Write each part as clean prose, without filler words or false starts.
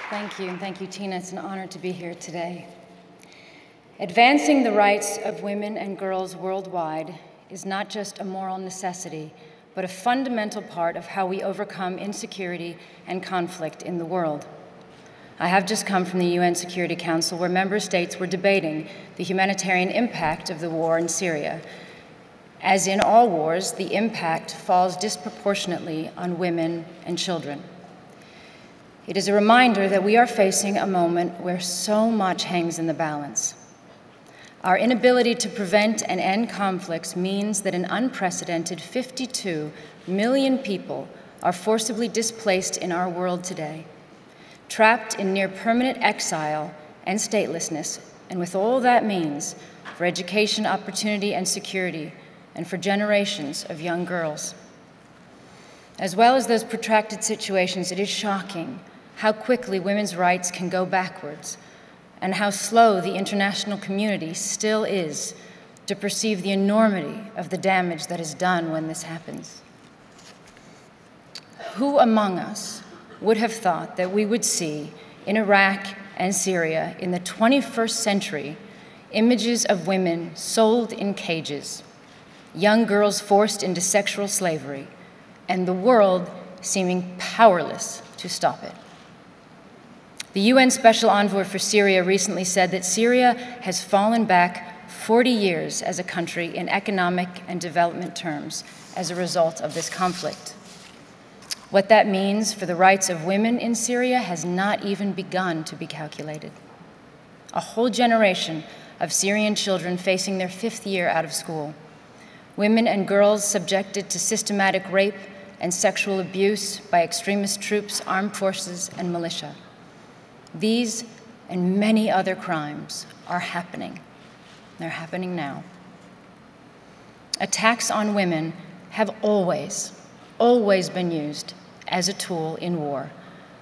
Thank you, and thank you, Tina. It's an honor to be here today. Advancing the rights of women and girls worldwide is not just a moral necessity, but a fundamental part of how we overcome insecurity and conflict in the world. I have just come from the UN Security Council, where member states were debating the humanitarian impact of the war in Syria. As in all wars, the impact falls disproportionately on women and children. It is a reminder that we are facing a moment where so much hangs in the balance. Our inability to prevent and end conflicts means that an unprecedented 52 million people are forcibly displaced in our world today, trapped in near-permanent exile and statelessness, and with all that means for education, opportunity, and security, and for generations of young girls. As well as those protracted situations, it is shocking how quickly women's rights can go backwards, and how slow the international community still is to perceive the enormity of the damage that is done when this happens. Who among us would have thought that we would see in Iraq and Syria in the 21st century images of women sold in cages, young girls forced into sexual slavery, and the world seeming powerless to stop it? The UN Special Envoy for Syria recently said that Syria has fallen back 40 years as a country in economic and development terms as a result of this conflict. What that means for the rights of women in Syria has not even begun to be calculated. A whole generation of Syrian children facing their 5th year out of school. Women and girls subjected to systematic rape and sexual abuse by extremist troops, armed forces, and militia. These and many other crimes are happening. They're happening now. Attacks on women have always been used as a tool in war,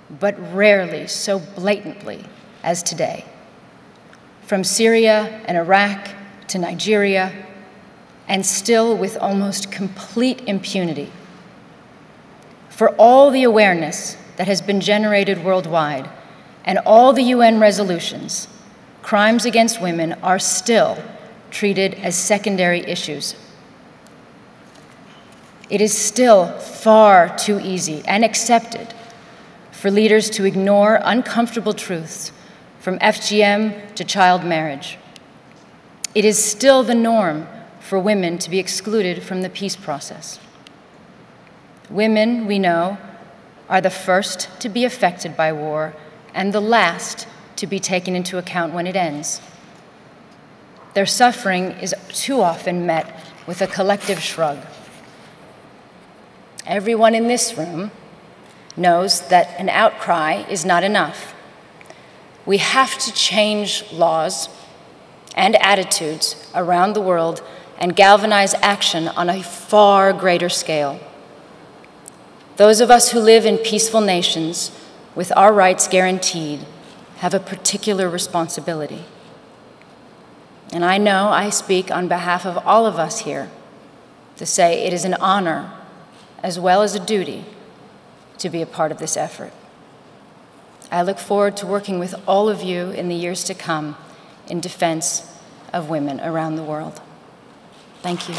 but rarely so blatantly as today. From Syria and Iraq to Nigeria, and still with almost complete impunity. For all the awareness that has been generated worldwide, and all the UN resolutions, crimes against women are still treated as secondary issues. It is still far too easy and accepted for leaders to ignore uncomfortable truths, from FGM to child marriage. It is still the norm for women to be excluded from the peace process. Women, we know, are the first to be affected by war and the last to be taken into account when it ends. Their suffering is too often met with a collective shrug. Everyone in this room knows that an outcry is not enough. We have to change laws and attitudes around the world and galvanize action on a far greater scale. Those of us who live in peaceful nations with our rights guaranteed have a particular responsibility. And I know I speak on behalf of all of us here to say it is an honor as well as a duty to be a part of this effort. I look forward to working with all of you in the years to come in defense of women around the world. Thank you.